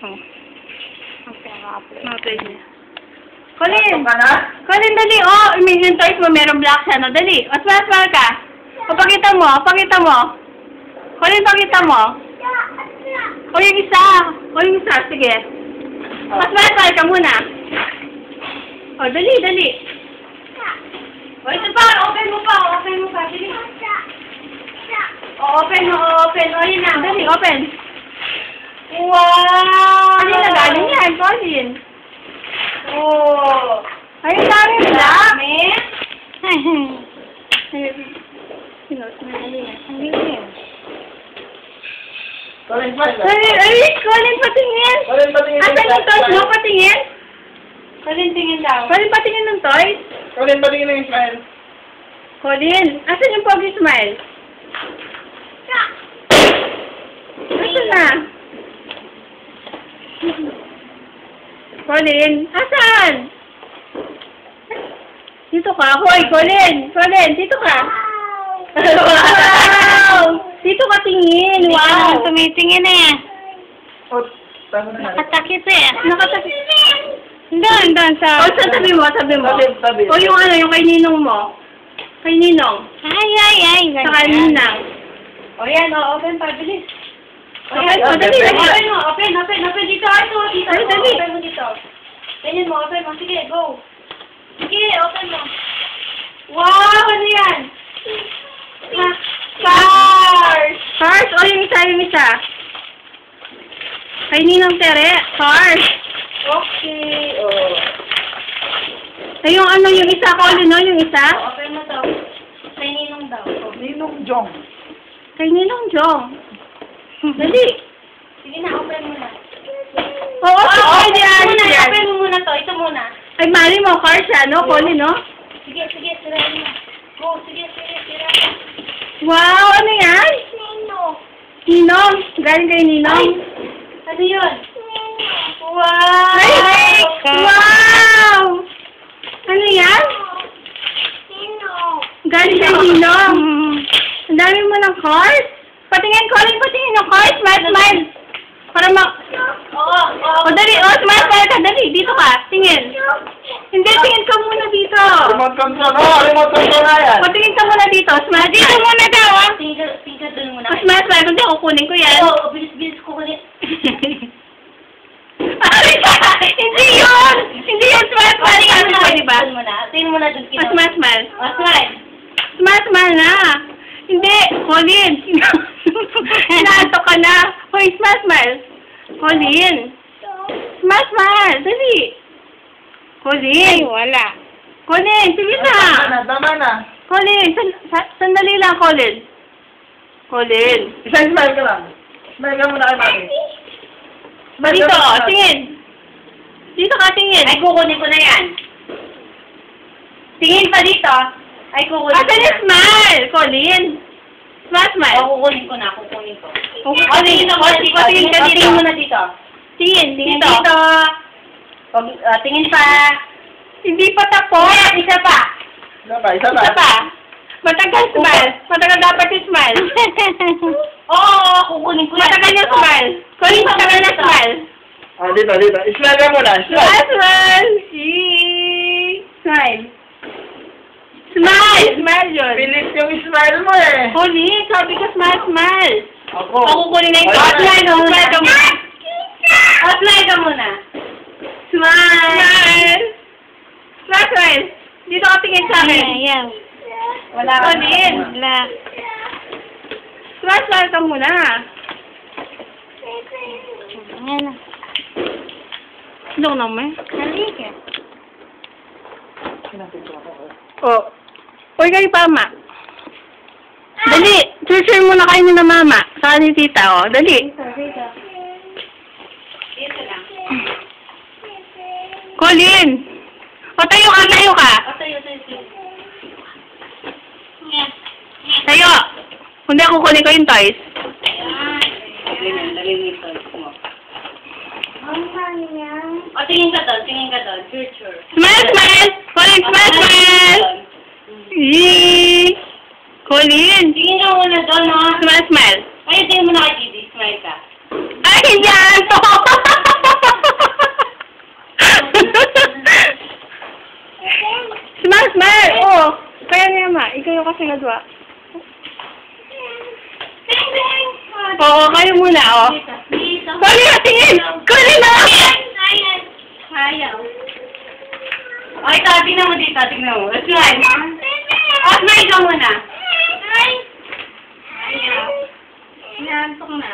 Oh. Okay. Colin! Colin, dali! Oh, yung toys mo, merong black siya, no? Dali! O, smile ka! O, pakita mo! Colin, pakita mo! O, yung isa! Sige. O, smile ka muna! O, dali! O, ito pa! Open mo pa! Dali! O, open! O, yun na! Dali, open! Wow! Ano yung nagaling yan, Colin? Oh! Ay, ang dami black! Colin, patingin! Asan yung toys mo? Patingin? Colin, tingin daw. Colin, patingin ng toys? Colin, patingin na yung smile. Colin, asan yung pogi smile? Asan na? Colin, asan? Dito ka. Hoy, Colin, dito ka. Wow! Dito ka tingin. Wow! Tumitingin eh. Oh, tama na. Nakatakip eh. Doon sa... O, sabi mo. Sabi. O, yung yung kay Ninong mo. Kay Ninong. Ay. Sa kay Ninang. O, yan. O, open pa. Bilis. Dali. Open dito. Dali. Open mo dito. Ganyan mo, open mo. Sige, go. Sige, open mo. Wow, ano yan? Cars! O, yung isa. Kay Ninong Tere. Cars. Okay. Oh. Ay, yung isa ko, yung isa? Open mo to. Kay Ninong daw. Ninong Jong. Kay Ninong Jong. Dali. Sige na, open mo na. Oo, yan. Open mo muna to. Ito muna. Ay, mali mo, cars siya, no? Colin, no? Sige, sirain mo. Go, sige, sirain. Wow, ano yan? Ninong. Galing kay Ninong. Ano yun? Wow! Ay, wow! Ano yan? Galing kay Ninong. Ang dami mo ng cars. Patingin, Colin, yung cars. Smile. Para Oo. O, dali. O, smile ka. Dali, dito ka. Tingin. Hindi, tingin ka muna dito. Remote control. Oh, remote control na yan. Patingin ka muna dito. Smile. Dito muna daw, ah. Tingka dun muna. Smile. Kundi kukunin ko yan. Oo, bilis ko kunin. Hindi yun! Smile. Diba? Tingin mo na dun. Smile. Smile. Smile na. Hindi, Colin. Inaanto ka na. Hoy, smile. Colin. Smile. Dali. Colin. Ay, wala. Colin, sige na. Tama na. Colin, sandali lang, Colin. Isang smile ka lang. Smile ka muna kay mami. Dito, tingin. Dito ka, tingin. Ay, kukunin ko na yan. Tingin pa dito. Ay, kukunin ko Asan na. yung smile, Colin? Smile. Oo, kukunin ko na. Tingin ka dito. Tingin mo na dito. Tingin Dito. Tingin pa. Hindi pa tapos. Isa pa. Isa pa. Matagal smile. Matagal dapat yung smile. Oo, kukunin ko yan. Matagal yung smile. Colin, matagal na smile. Ah, dito. Smile ka muna. Smile. Smile yun. Pilit yung smile mo eh. Colin, sabi ko smile. Ako. Kukunin na yung smile ka muna. Smile ka muna. Smile. Dito ka tingin sa akin. Ayan. Wala ka. Colin. Smile ka muna. Ayan na. Ano naman? Halika. Oh. Uy, kayo pa, ma. Dali. Share muna kayo na mama. Saka ni tita, oh. Dali. Dito lang. Colin. O, tayo ka. Tayo. Tayo. Hindi ako kunin ko yung toys. Lagay mo yung toys mo. Tingin ka doon. Future. Smile. Colin, smile. Yee. Colin. Tingin ka muna doon, ha? Smile. Ay, tingin mo na kay Gigi. Smile ka. Ay, yan to. smile! Oo. Kaya niya, ma. Ikaw yung kasi nagawa. Oo, kayo muna, oh. Dito. Kunin na, tingin! Kunin na! Ayaw. Ay, tingnan mo dito, tingnan mo. Let's smile. Smile ka muna. Ayaw. Inaantok na.